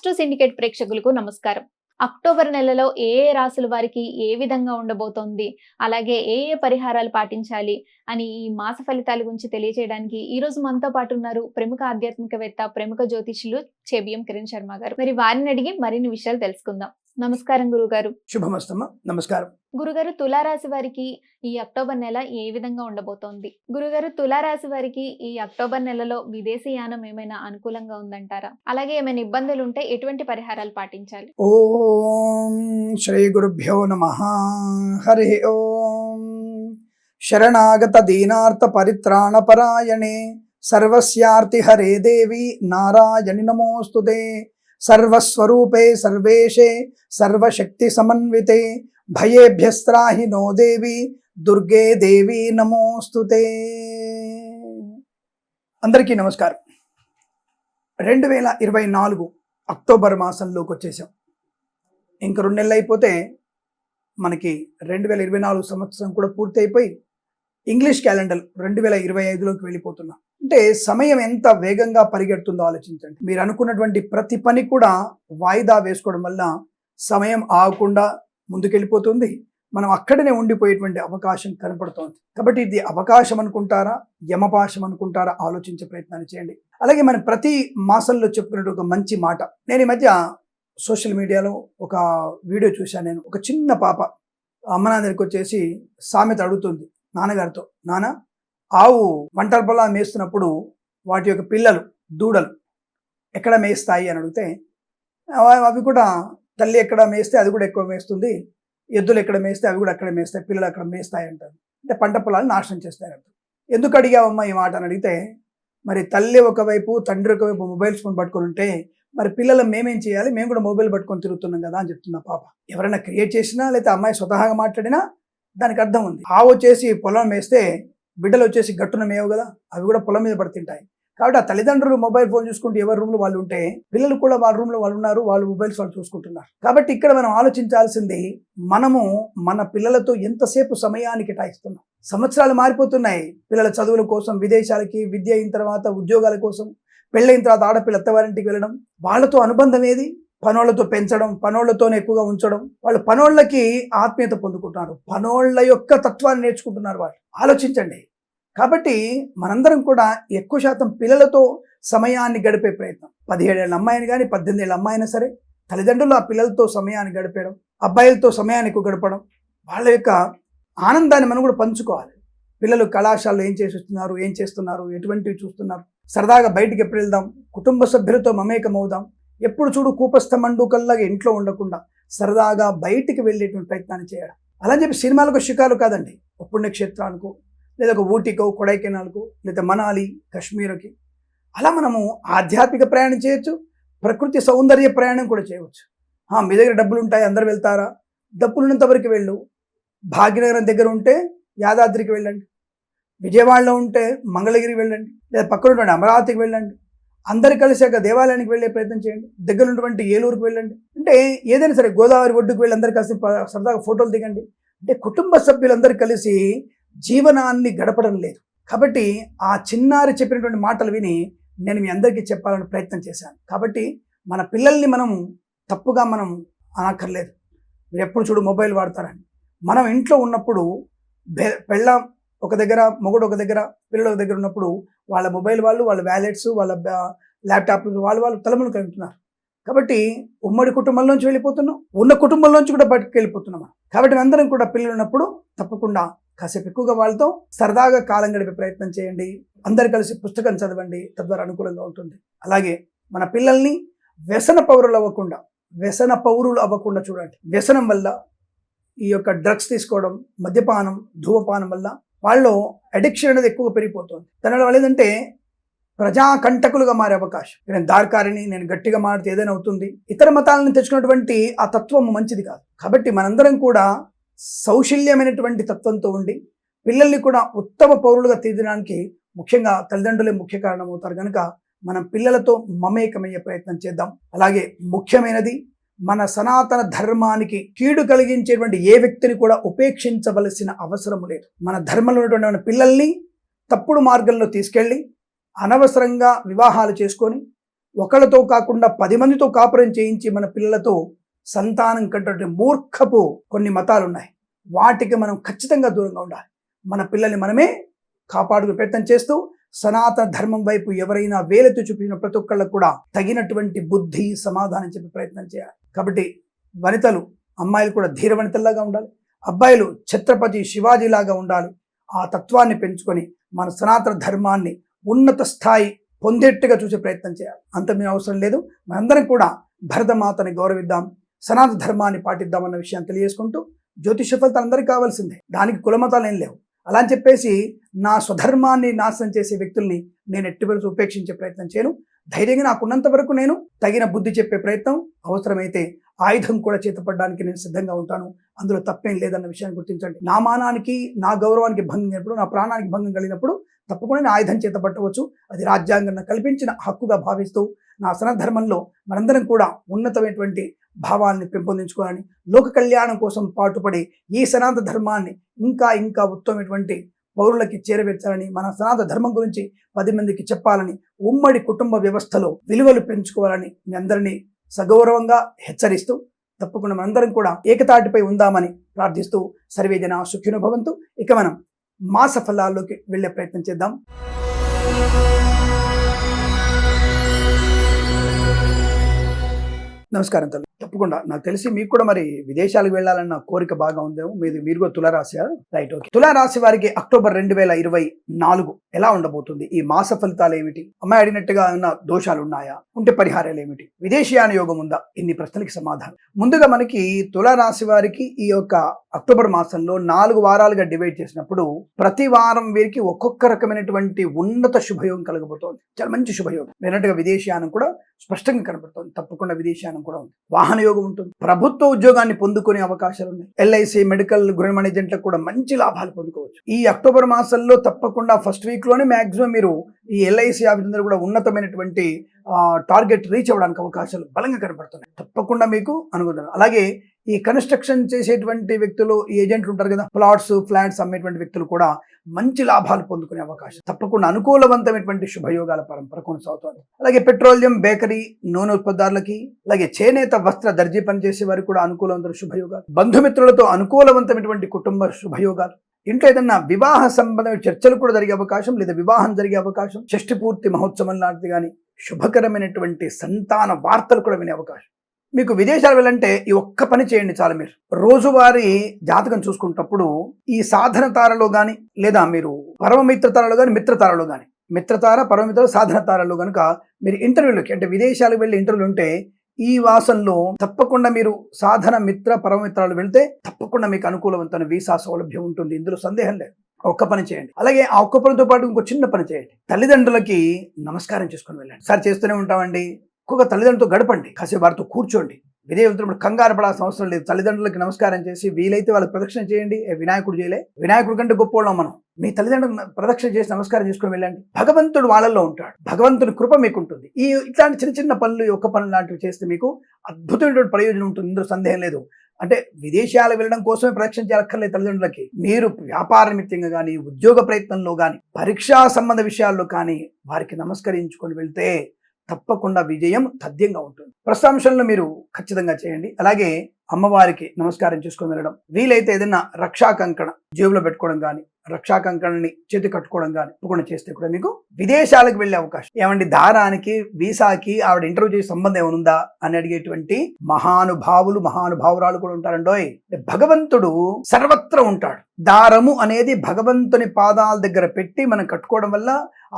Astro syndicate ప్రేక్షకులకు నమస్కారం. October నెలలో ఏ రాశుల వారికి ఏ విధంగా ఉండబోతోంది, అలాగే ఏ పరిహారాలు పాటించాలి అని ఈ మాస ఫలితాల గురించి తెలియజేయడానికి ఈ రోజు మనతో పాటు ఉన్నారు ప్రముఖ ఆధ్యాత్మికవేత్త, ప్రముఖ జ్యోతిష్యులు చెబియం కిరణ్ శర్మ గారు. మరి వారిని అడిగి మరిన్ని విషయాలు తెలుసుకుందాం. నమస్కారం గురుగారు. శుభమస్తమ. నమస్కారం గురుగారు, తులారాశి వారికి ఈ అక్టోబర్ నెల ఏ విధంగా ఉండబోతోంది? గురుగారు, తులారాశి వారికి ఈ అక్టోబర్ నెలలో విదేశీయానం ఏమైనా అనుకూలంగా ఉందంటారా? అలాగే ఏమైనా ఇబ్బందులు ఉంటే ఎటువంటి పరిహారాలు పాటించాలి? ఓం శ్రీ గురుభ్యో నమః. హరి ఓం. శరణాగత దీనార్త పరిత్రాణ పరాయణే సర్వస్యార్తి హరే దేవి నారాయణి నమోస్తుతే. సర్వస్వరూపే సర్వేశే సర్వశక్తి సమన్వితే భయేభ్యస్త్రాహి నో దేవి దుర్గే దేవి నమోస్తుతే. అందరికీ నమస్కారం. 2024 అక్టోబర్ మాసంలోకి వచ్చేసాం. ఇంక 2 నెలలు అయిపోతే మనకి 2024 సంవత్సరం కూడా పూర్తి అయిపోయి ఇంగ్లీష్ క్యాలెండర్ 2025లోకి వెళ్ళిపోతున్నాం. అంటే సమయం ఎంత వేగంగా పరిగెడుతుందో ఆలోచించండి. మీరు అనుకున్నటువంటి ప్రతి పని కూడా వాయిదా వేసుకోవడం వల్ల సమయం ఆగకుండా ముందుకెళ్ళిపోతుంది. మనం అక్కడనే ఉండిపోయేటువంటి అవకాశం కనపడుతోంది. కాబట్టి ఇది అవకాశం అనుకుంటారా, యమపాశం అనుకుంటారా, ఆలోచించే ప్రయత్నాన్ని చేయండి. అలాగే మనం ప్రతి మాసంలో చెప్పుకున్నట్టు ఒక మంచి మాట. నేను ఈ మధ్య సోషల్ మీడియాలో ఒక వీడియో చూశాను. నేను ఒక చిన్న పాప అమ్మ నాన్న దగ్గరికి వచ్చేసి సామెత అడుగుతుంది నాన్నగారితో, నాన్న ఆవు వంటల పొలా మేస్తున్నప్పుడు వాటి యొక్క పిల్లలు దూడలు ఎక్కడ మేస్తాయి అని అడిగితే అవి కూడా తల్లి ఎక్కడ మేస్తే అది కూడా ఎక్కువ మేస్తుంది, ఎద్దులు ఎక్కడ మేస్తే అవి కూడా అక్కడ మేస్తాయి, పిల్లలు అక్కడ మేస్తాయి అంటారు. అంటే పంట పొలాలు నాశనం చేస్తాయి అంటారు. ఎందుకు అడిగావమ్మా ఈ మాట అని అడిగితే, మరి తల్లి ఒకవైపు తండ్రి ఒకవైపు మొబైల్ ఫోన్ పట్టుకొని ఉంటే మరి పిల్లలు మేమేం చేయాలి, మేము కూడా మొబైల్ పట్టుకొని తిరుగుతున్నాం కదా అని చెప్తున్నా పాప. ఎవరైనా క్రియేట్ చేసినా లేకపోతే అమ్మాయి స్వతహాగా మాట్లాడినా దానికి అర్థం ఉంది. ఆవు వచ్చేసి పొలం మేస్తే బిడ్డలు వచ్చేసి గట్టున మేవు కదా, అవి కూడా పొలం మీద పడుతుంటాయి. కాబట్టి ఆ తల్లిదండ్రులు మొబైల్ ఫోన్ చూసుకుంటూ ఎవరి రూమ్లో వాళ్ళు ఉంటే పిల్లలు కూడా వాళ్ళ రూమ్లో వాళ్ళు ఉన్నారు, వాళ్ళు మొబైల్స్ వాళ్ళు చూసుకుంటున్నారు. కాబట్టి ఇక్కడ మనం ఆలోచించాల్సింది, మనము మన పిల్లలతో ఎంతసేపు సమయాన్ని కేటాయిస్తున్నాం. సంవత్సరాలు మారిపోతున్నాయి. పిల్లల చదువుల కోసం విదేశాలకి, విద్య అయిన తర్వాత ఉద్యోగాల కోసం, పెళ్ళైన తర్వాత ఆడపిల్ల అత్తవారింటికి వెళ్ళడం, వాళ్ళతో అనుబంధం ఏది? పనోళ్లతో పెంచడం, పనోళ్లతోనే ఎక్కువగా ఉంచడం. వాళ్ళు పనోళ్ళకి ఆత్మీయత పొందుకుంటున్నారు, పనోళ్ళ యొక్క తత్వాన్ని నేర్చుకుంటున్నారు. వాళ్ళు ఆలోచించండి. కాబట్టి మనందరం కూడా ఎక్కువ శాతం పిల్లలతో సమయాన్ని గడిపే ప్రయత్నం. 17 ఏళ్ళ అమ్మాయిని కానీ 18 ఏళ్ళ అమ్మాయినా సరే తల్లిదండ్రులు ఆ పిల్లలతో సమయాన్ని గడిపేయడం, అబ్బాయిలతో సమయాన్ని ఎక్కువ గడపడం, వాళ్ళ యొక్క ఆనందాన్ని మనం కూడా పంచుకోవాలి. పిల్లలు కళాశాలలో ఏం చేస్తున్నారు, ఏం చేస్తున్నారు, ఎటువంటివి చూస్తున్నారు, సరదాగా బయటికి ఎప్పుడు వెళ్దాం, కుటుంబ సభ్యులతో మమేకమవుదాం. ఎప్పుడు చూడు కూపస్థ మండుకల్లాగా ఇంట్లో ఉండకుండా సరదాగా బయటికి వెళ్ళేటువంటి ప్రయత్నాన్ని చేయడం. అలా చెప్పి సినిమాలకు షికారు కాదండి, పుణ్యక్షేత్రాలకు లేదా ఒక ఊటీకో, కొడైకెనాల్కు, లేదా మనాలి, కాశ్మీర్కి అలా మనము ఆధ్యాత్మిక ప్రయాణం చేయొచ్చు, ప్రకృతి సౌందర్య ప్రయాణం కూడా చేయవచ్చు. మీ దగ్గర డబ్బులు ఉంటాయి, అందరు వెళ్తారా? డబ్బులు ఉన్నంత వరకు వెళ్ళు. భాగ్యనగరం దగ్గర ఉంటే యాదాద్రికి వెళ్ళండి, విజయవాడలో ఉంటే మంగళగిరికి వెళ్ళండి, లేదా పక్కన ఉన్నటువంటి అమరావతికి వెళ్ళండి. అందరు కలిసాక దేవాలయానికి వెళ్ళే ప్రయత్నం చేయండి. దగ్గర ఉన్నటువంటి ఏలూరుకు వెళ్ళండి. అంటే ఏదైనా సరే గోదావరి ఒడ్డుకు వెళ్ళి అందరు కలిసి సరదాగా ఫోటోలు దిగండి. అంటే కుటుంబ సభ్యులందరూ కలిసి జీవనాన్ని గడపడం లేదు. కాబట్టి ఆ చిన్నారి చెప్పినటువంటి మాటలు విని నేను మీ అందరికీ చెప్పాలని ప్రయత్నం చేశాను. కాబట్టి మన పిల్లల్ని మనం తప్పుగా మనం అనక్కర్లేదు. మీరు ఎప్పుడు చూడు మొబైల్ వాడతారని. మనం ఇంట్లో ఉన్నప్పుడు పెళ్ళాం ఒక దగ్గర, మొగుడు ఒక దగ్గర, పిల్లలు ఒక దగ్గర ఉన్నప్పుడు వాళ్ళ మొబైల్ వాళ్ళు, వాళ్ళ వ్యాలెట్స్, వాళ్ళ ల్యాప్టాప్లు వాళ్ళు తలములు కలుగుతున్నారు. కాబట్టి ఉమ్మడి కుటుంబంలోంచి వెళ్ళిపోతున్నాం, ఉన్న కుటుంబంలోంచి కూడా బయటకు వెళ్ళిపోతున్నాం. కాబట్టి అందరం కూడా పిల్లలు ఉన్నప్పుడు తప్పకుండా కాసేపు ఎక్కువగా వాళ్ళతో సరదాగా కాలం గడిపే ప్రయత్నం చేయండి. అందరు కలిసి పుస్తకం చదవండి, తద్వారా అనుకూలంగా ఉంటుంది. అలాగే మన పిల్లల్ని వ్యసన పౌరులు అవ్వకుండా చూడండి. వ్యసనం వల్ల ఈ యొక్క డ్రగ్స్ తీసుకోవడం, మద్యపానం, ధూమపానం వల్ల వాళ్ళు అడిక్షన్ అనేది ఎక్కువగా పెరిగిపోతుంది. దానివల్ల వాళ్ళు ఏంటంటే ప్రజాకంటకులుగా మారే అవకాశం. నేను దార్కారిని, నేను గట్టిగా మాడితే ఏదైనా అవుతుంది, ఇతర మతాలను తెచ్చుకున్నటువంటి ఆ తత్వం మంచిది కాదు. కాబట్టి మనందరం కూడా సౌశల్యమైనటువంటి తత్వంతో ఉండి పిల్లల్ని కూడా ఉత్తమ పౌరులుగా తీర్చడానికి ముఖ్యంగా తల్లిదండ్రులే ముఖ్య కారణం అవుతారు. కనుక మనం పిల్లలతో మమేకమయ్యే ప్రయత్నం చేద్దాం. అలాగే ముఖ్యమైనది, మన సనాతన ధర్మానికి కీడు కలిగించేటువంటి ఏ వ్యక్తిని కూడా ఉపేక్షించవలసిన అవసరం లేదు. మన ధర్మంలో ఉన్నటువంటి మన పిల్లల్ని తప్పుడు మార్గంలో తీసుకెళ్ళి అనవసరంగా వివాహాలు చేసుకొని ఒకళ్ళతో కాకుండా 10 మందితో కాపురం చేయించి మన పిల్లలతో సంతానం కంటే మూర్ఖపు కొన్ని మతాలు ఉన్నాయి. వాటికి మనం ఖచ్చితంగా దూరంగా ఉండాలి. మన పిల్లల్ని మనమే కాపాడుకునే ప్రయత్నం చేస్తూ సనాతన ధర్మం వైపు ఎవరైనా వేలెత్తి చూపించిన ప్రతి ఒక్కళ్ళకు కూడా తగినటువంటి బుద్ధి సమాధానం చెప్పే ప్రయత్నం చేయాలి. కాబట్టి వనితలు, అమ్మాయిలు కూడా ధీర వనితల్లాగా ఉండాలి. అబ్బాయిలు ఛత్రపతి శివాజీలాగా ఉండాలి. ఆ తత్వాన్ని పెంచుకొని మన సనాతన ధర్మాన్ని ఉన్నత స్థాయి పొందేట్టుగా చూసే ప్రయత్నం చేయాలి. అంత మీ అవసరం లేదు. మనందరం కూడా భరతమాతని గౌరవిద్దాం, సనాతన ధర్మాన్ని పాటిద్దామన్న విషయాన్ని తెలియజేసుకుంటూ, జ్యోతిష ఫలితాలు అందరికీ కావాల్సిందే, దానికి కులమతాలు ఏం లేవు. అలా అని చెప్పేసి నా స్వధర్మాన్ని నాశనం చేసే వ్యక్తుల్ని నేను ఎట్టివరకు ఉపేక్షించే ప్రయత్నం చేయను. ధైర్యంగా నాకున్నంత వరకు నేను తగిన బుద్ధి చెప్పే ప్రయత్నం, అవసరమైతే ఆయుధం కూడా చేతపడడానికి నేను సిద్ధంగా ఉంటాను. అందులో తప్పేం లేదన్న విషయాన్ని గుర్తించండి. నా మానానికి, నా గౌరవానికి భంగం కలిగినప్పుడు, నా ప్రాణానికి భంగం కలిగినప్పుడు తప్పకుండా నేను ఆయుధం చేతపట్టవచ్చు. అది రాజ్యాంగం కల్పించిన హక్కుగా భావిస్తూ నా సనాతన ధర్మంలో మనందరం కూడా ఉన్నతమైనటువంటి భావాల్ని పెంపొందించుకోవాలని, లోక కళ్యాణం కోసం పాటుపడి ఈ సనాతన ధర్మాన్ని ఇంకా ఇంకా ఉత్తమమైనటువంటి పౌరులకి చేరవేర్చాలని, మన సనాతన ధర్మం గురించి 10 మందికి చెప్పాలని, ఉమ్మడి కుటుంబ వ్యవస్థలో విలువలు పెంచుకోవాలని మీ అందరినీ సగౌరవంగా హెచ్చరిస్తూ, తప్పకుండా మనందరం కూడా ఏకతాటిపై ఉందామని ప్రార్థిస్తూ, సర్వే జనా సుఖినో భవంతు. ఇక మనం మాస ఫలాల్లోకి వెళ్ళే ప్రయత్నం చేద్దాం. నమస్కారం తల్లి. తప్పకుండా నాకు తెలిసి మీకు కూడా మరి విదేశాలకు వెళ్ళాలన్న కోరిక బాగా ఉందేమో. మీరు కూడా తులారాశి, రైట్? ఓకే. తులారాశి వారికి అక్టోబర్ 2024 ఎలా ఉండబోతుంది? ఈ మాస ఫలితాలు ఏమిటి? అమ్మాయి అడిగినట్టుగా ఉన్న దోషాలు ఉన్నాయా? ఉంటే పరిహారాలు ఏమిటి? విదేశీయాన యోగం ఉందా? ఇన్ని ప్రశ్నలకి సమాధానం. ముందుగా మనకి తులారాశి వారికి ఈ యొక్క అక్టోబర్ మాసంలో 4 వారాలుగా డివైడ్ చేసినప్పుడు ప్రతి వారం వీరికి ఒక్కొక్క రకమైనటువంటి ఉన్నత శుభయోగం కలగబోతోంది. చాలా మంచి శుభయోగం. నేనట్టుగా విదేశీయానం కూడా స్పష్టంగా కనబడుతోంది. తప్పకుండా విదేశీయానం కూడా ఉంది. వాహన యోగం ఉంటుంది. ప్రభుత్వ ఉద్యోగాన్ని పొందుకునే అవకాశాలు ఉన్నాయి. ఎల్ఐసి, మెడికల్, గృహ ఏజెంట్లకు కూడా మంచి లాభాలు పొందుకోవచ్చు. ఈ అక్టోబర్ మాసంలో తప్పకుండా ఫస్ట్ వీక్ లోనే మాక్సిమం మీరు ఈ ఎల్ఐసి ఆఫీసర్లు కూడా ఉన్నతమైనటువంటి టార్గెట్ రీచ్ అవ్వడానికి అవకాశాలు బలంగా కనబడుతున్నాయి. తప్పకుండా మీకు అనుకుంటున్నారు. అలాగే ఈ కన్స్ట్రక్షన్ చేసేటువంటి వ్యక్తులు, ఈ ఏజెంట్లు ఉంటారు కదా, ప్లాట్స్, ఫ్లాట్స్ అమ్మేటువంటి వ్యక్తులు కూడా మంచి లాభాలు పొందుకునే అవకాశం, తప్పకుండా అనుకూలవంతమైనటువంటి శుభయోగాల పరంపర కొనసాగుతుంది. అలాగే పెట్రోలియం, బేకరీ, నూనె ఉత్పత్తులకి, అలాగే చేనేత, వస్త్ర, దర్జీ పనిచేసే వారికి కూడా అనుకూలవంతమైన శుభయోగాలు, బంధుమిత్రులతో అనుకూలవంతమైనటువంటి కుటుంబ శుభయోగాలు, ఇంట్లో ఏదన్నా వివాహ సంబంధమైన చర్చలు కూడా జరిగే అవకాశం, లేదా వివాహం జరిగే అవకాశం, షష్ఠి పూర్తి మహోత్సవం లాంటిది కానీ శుభకరమైనటువంటి సంతాన వార్తలు కూడా వినే అవకాశం. మీకు విదేశాలు వెళ్ళంటే ఈ ఒక్క పని చేయండి చాలు. మీరు రోజువారీ జాతకం చూసుకున్నప్పుడు ఈ సాధన తారలో కానీ, లేదా మీరు పరమమిత్ర తారలో కానీ, మిత్రతారలో కానీ, మిత్రతార, పరమమిత్ర, సాధన తారలో కనుక మీరు ఇంటర్వ్యూలకి, అంటే విదేశాలకు వెళ్ళి ఇంటర్వ్యూలు ఉంటే ఈ వాసంలో తప్పకుండా మీరు సాధన, మిత్ర, పరమమిత్రాలు వెళ్తే తప్పకుండా మీకు అనుకూలవంతమైన వీసా సౌలభ్యం ఉంటుంది. ఇందులో సందేహం లేదు. ఒక్క పని చేయండి. అలాగే ఆ ఒక్క పనితో పాటు ఇంకో చిన్న పని చేయండి. తల్లిదండ్రులకి నమస్కారం చేసుకుని వెళ్ళండి. సార్ చేస్తూనే ఉంటామండి. ఎక్కువగా తల్లిదండ్రులతో గడపండి, కాసేపు వారితో కూర్చోండి. విదేశంలో కంగారు పడాల్సిన అవసరం లేదు. తల్లిదండ్రులకి నమస్కారం చేసి వీలైతే వాళ్ళకి ప్రదక్షిణ చేయండి. వినాయకుడు చేయలే, వినాయకుడి కంటే గొప్పవాళ్ళం మనం. మీ తల్లిదండ్రులకు ప్రదక్షిణ చేసి నమస్కారం చేసుకుని వెళ్ళండి. భగవంతుడు వాళ్ళల్లో ఉంటాడు. భగవంతుని కృప మీకు ఉంటుంది. ఇట్లాంటి చిన్న చిన్న పనులు, ఒక్క పనులు లాంటివి చేస్తే మీకు అద్భుతమైనటువంటి ప్రయోజనం ఉంటుంది. ఇందులో సందేహం లేదు. అంటే విదేశాలు వెళ్ళడం కోసమే ప్రదక్షిణ చేయాలక్కర్లేదు తల్లిదండ్రులకి. మీరు వ్యాపార నిమిత్తంగా కానీ, ఉద్యోగ ప్రయత్నంలో కానీ, పరీక్షా సంబంధ విషయాల్లో కానీ వారికి నమస్కరించుకొని వెళ్తే తప్పకుండా విజయం తథ్యంగా ఉంటుంది. ప్రశంసలను మీరు ఖచ్చితంగా చేయండి. అలాగే అమ్మవారికి నమస్కారం చేసుకొని వెళ్ళడం, వీలైతే ఏదైనా రక్షా కంకణ జేబులో పెట్టుకోవడం కానీ, రక్షా కంకణని చేతి కట్టుకోవడం కానీ తప్పకుండా చేస్తే కూడా మీకు విదేశాలకు వెళ్ళే అవకాశం. ఏమండి, దారానికి, వీసాకి ఆవిడ ఇంటర్వ్యూ చేసే సంబంధం ఏమనుందా అని అడిగేటువంటి మహానుభావులు, మహానుభావురాలు కూడా ఉంటారండోయ్. భగవంతుడు సర్వత్రా ఉంటాడు. దారము అనేది భగవంతుని పాదాల దగ్గర పెట్టి మనం కట్టుకోవడం వల్ల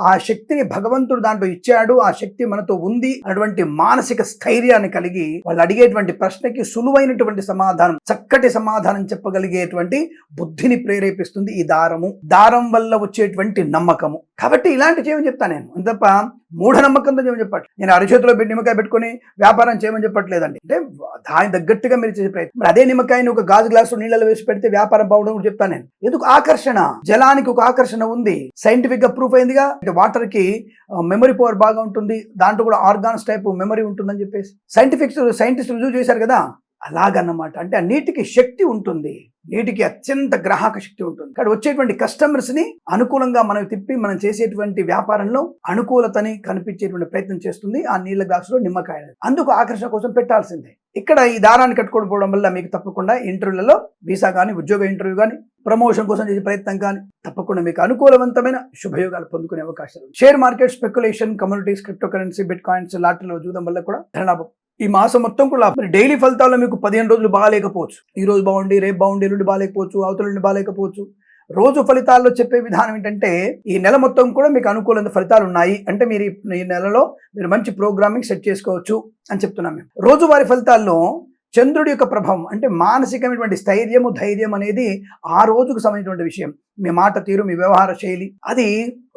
ఆ శక్తిని భగవంతుడు దాంట్లో ఇచ్చాడు, ఆ శక్తి మనతో ఉంది అటువంటి మానసిక స్థైర్యాన్ని కలిగి వాళ్ళు అడిగేటువంటి ప్రశ్నకి సులువైనటువంటి సమాధానం, చక్కటి సమాధానం చెప్పగలిగేటువంటి బుద్ధిని ప్రేరేపిస్తుంది ఈ దారము. దారం వల్ల వచ్చేటువంటి నమ్మకము. కాబట్టి ఇలాంటి చేయమని చెప్తాను నేను, అంతప్ప మూఢనమ్మకంతో చేయమని చెప్పట్లేదు. నేను అరచేతిలో నిమ్మకాయ పెట్టుకుని వ్యాపారం చేయమని చెప్పట్లేదండి. అంటే దాని తగ్గట్టుగా మీరు చేసే ప్రయత్నం. మరి అదే నిమ్మకాయని ఒక గాజు గ్లాసు నీళ్ళలో వేసి పెడితే వ్యాపారం బాగుండదు కూడా చెప్తాను నేను. ఎందుకు? ఆకర్షణ. జలానికి ఒక ఆకర్షణ ఉంది, సైంటిఫిక్ గా ప్రూఫ్ అయిందిగా. అంటే వాటర్ కి మెమరీ పవర్ బాగా ఉంటుంది, దాంట్లో కూడా ఆర్గాన్స్ టైప్ మెమరీ ఉంటుందని చెప్పేసి సైంటిస్టులు రుజువు చేశారు కదా. అలాగన్నమాట. అంటే ఆ నీటికి శక్తి ఉంటుంది. నీటికి అత్యంత గ్రాహక శక్తి ఉంటుంది. ఇక్కడ వచ్చేటువంటి కస్టమర్స్ ని అనుకూలంగా మనం తిప్పి మనం చేసేటువంటి వ్యాపారంలో అనుకూలతని కనిపించేటువంటి ప్రయత్నం చేస్తుంది ఆ నీళ్ళ గ్లాసులో నిమ్మకాయ అనేది. అందుకు ఆకర్షణ కోసం పెట్టాల్సిందే. ఇక్కడ ఈ దారాన్ని కట్టుకొని పోవడం వల్ల మీకు తప్పకుండా ఇంటర్వ్యూలలో వీసా కానీ, ఉద్యోగ ఇంటర్వ్యూ కానీ, ప్రమోషన్ కోసం చేసే ప్రయత్నం కానీ తప్పకుండా మీకు అనుకూలవంతమైన శుభయోగాలు పొందుకునే అవకాశాలు. Share market, speculation, communities, crypto currency, bit coins, లాటరీలో చూడడం వల్ల కూడా ధనలాభం. ఈ మాసం మొత్తం కూడా డైలీ ఫలితాల్లో మీకు 15 రోజులు బాగాలేకపోవచ్చు. ఈ రోజు బాగుండి, రేపు బాగుండి, ఎల్లుండి బాగాలేకపోవచ్చు, అవతల నుండి బాగాలేకపోవచ్చు. రోజు ఫలితాల్లో చెప్పే విధానం ఏంటంటే ఈ నెల మొత్తం కూడా మీకు అనుకూలమైన ఫలితాలు ఉన్నాయి అంటే మీరు ఈ నెలలో మీరు మంచి ప్రోగ్రామింగ్ సెట్ చేసుకోవచ్చు అని చెప్తున్నాం మేము. రోజువారీ ఫలితాల్లో చంద్రుడి యొక్క ప్రభావం అంటే మానసికమైనటువంటి స్థైర్యము, ధైర్యం అనేది ఆ రోజుకు సంబంధించినటువంటి విషయం. మీ మాట తీరు, మీ వ్యవహార శైలి, అది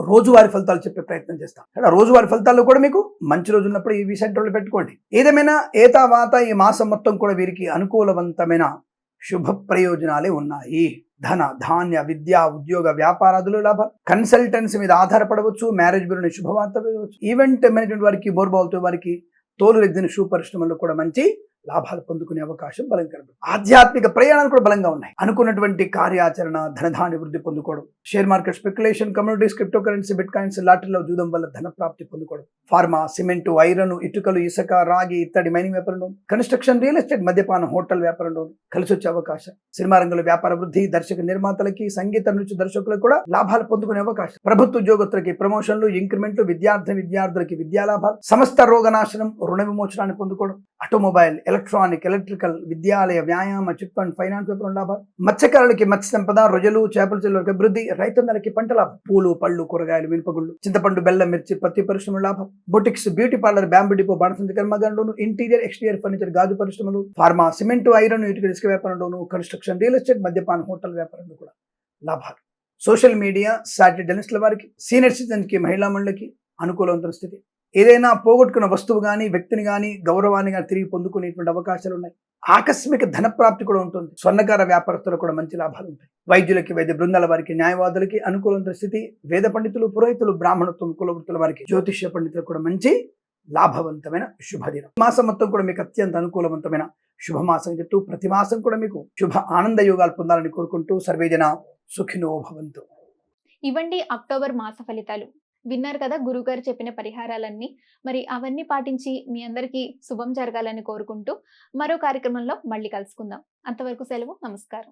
రోజువారీ ఫలితాలు చెప్పే ప్రయత్నం చేస్తాం. రోజువారీ ఫలితాల్లో కూడా మీకు మంచి రోజు ఉన్నప్పుడు ఈ సెంటర్లో పెట్టుకోండి. ఏదేమైనా ఏతావాత ఈ మాసం మొత్తం కూడా వీరికి అనుకూలవంతమైన శుభ ప్రయోజనాలే ఉన్నాయి. ధన, ధాన్య, విద్య, ఉద్యోగ, వ్యాపారాదులు లాభాలు. కన్సల్టెన్సీ మీద ఆధారపడవచ్చు. మ్యారేజ్ బ్యూరోని శుభవార్త వేయవచ్చు. ఈవెంట్ మేనేజ్మెంట్ వారికి, బోర్బాల్తో వారికి, తోలు రెద్దిన షూ పరిశ్రమల్లో కూడా మంచి లాభాలు పొందుకునే అవకాశం బలం కనబడుతుంది. ఆధ్యాత్మిక ప్రయాణాలు కూడా బలంగా ఉన్నాయి. అనుకున్నటువంటి కార్యాచరణ, ధనధాన్య వృద్ధి పొందుకోవడం, share market, speculation, communities, crypto currency, bit coins, లాటరీలో జూదం వల్ల ధన ప్రాప్తి పొందుకోవడం, ఫార్మా, సిమెంట్, ఐరన్, ఇటుకలు, ఇసుక, రాగి, ఇత్తడి, మైనింగ్ వ్యాపారంలో, కన్స్ట్రక్షన్, రియల్ ఎస్టేట్, మద్యపానం, హోటల్ వ్యాపారంలో కలిసి వచ్చే అవకాశం. సినిమా రంగంలో వ్యాపార వృద్ధి, దర్శక నిర్మాతలకి, సంగీత నృత్య దర్శకులకు కూడా లాభాలు పొందుకునే అవకాశం. ప్రభుత్వ ఉద్యోగస్తులకి ప్రమోషన్లు, ఇంక్రిమెంట్లు, విద్యార్థులకి విద్యా లాభాలు, సమస్త రోగనాశనం, రుణ విమోచనాన్ని పొందుకోవడం, ఆటోమొబైల్, ఎలక్ట్రానిక్, ఎలక్ట్రికల్, విద్యాలయ, వ్యాయామ, చిట్ ఫండ్, ఫైనాన్స్ వ్యాపారం లాభాలు, మత్స్యకారులకి మత్స్య సంపద, రొయ్యలు, చేపల చెరువులకు అభివృద్ధి, రైతన్నలకి పంట లాభం, పూలు, పళ్ళు, కూరగాయలు, మినపగుళ్ళు, చింతపండు, బెల్లం, మిర్చి, పత్తి పరిశ్రమల లాభం, boutiques, beauty parlour, bamboo depot, బాణసంచి కర్మాగారంలోను, ఇంటీరియర్, ఎక్స్టీరియర్ ఫర్నిచర్, గాజు పరిశ్రమలు, ఫార్మా, సిమెంట్, ఐరన్, ఇటుక, ఇసుక వ్యాపారంలోను, కన్స్ట్రక్షన్, రియల్ ఎస్టేట్, మద్యపానం, హోటల్ వ్యాపారంలో కూడా లాభాలు. సోషల్ మీడియా, సాటిలైట్ జర్నలిస్టుల వారికి, సీనియర్ సిటిజన్కి, మహిళా మండలికి అనుకూలవంతమైన స్థితి. ఏదైనా పోగొట్టుకున్న వస్తువు కానీ, వ్యక్తిని కానీ, గౌరవాన్ని కానీ తిరిగి పొందుకునేటువంటి అవకాశాలు ఉన్నాయి. ఆకస్మిక ధన ప్రాప్తి కూడా ఉంటుంది. స్వర్ణకార వ్యాపారస్తులకు కూడా మంచి లాభాలు ఉంటాయి. వైద్యులకి, వైద్య బృందాల వారికి, న్యాయవాదులకి అనుకూలవంతమైన స్థితి. వేద పండితులు, పురోహితులు, బ్రాహ్మణత్వం, కులవృత్తుల వారికి, జ్యోతిష్య పండితులకు కూడా మంచి లాభవంతమైన శుభదినం. మాసం మొత్తం కూడా మీకు అత్యంత అనుకూలవంతమైన శుభమాసం చెప్తూ ప్రతి మాసం కూడా మీకు శుభ ఆనంద యోగాలు పొందాలని కోరుకుంటూ సర్వేజన సుఖినో భవంతు. ఇవండి అక్టోబర్ మాస ఫలితాలు. విన్నారు కదా గురుగారు చెప్పిన పరిహారాలన్నీ. మరి అవన్నీ పాటించి మీ అందరికీ శుభం జరగాలని కోరుకుంటూ మరో కార్యక్రమంలో మళ్ళీ కలుసుకుందాం. అంతవరకు సెలవు. నమస్కారం.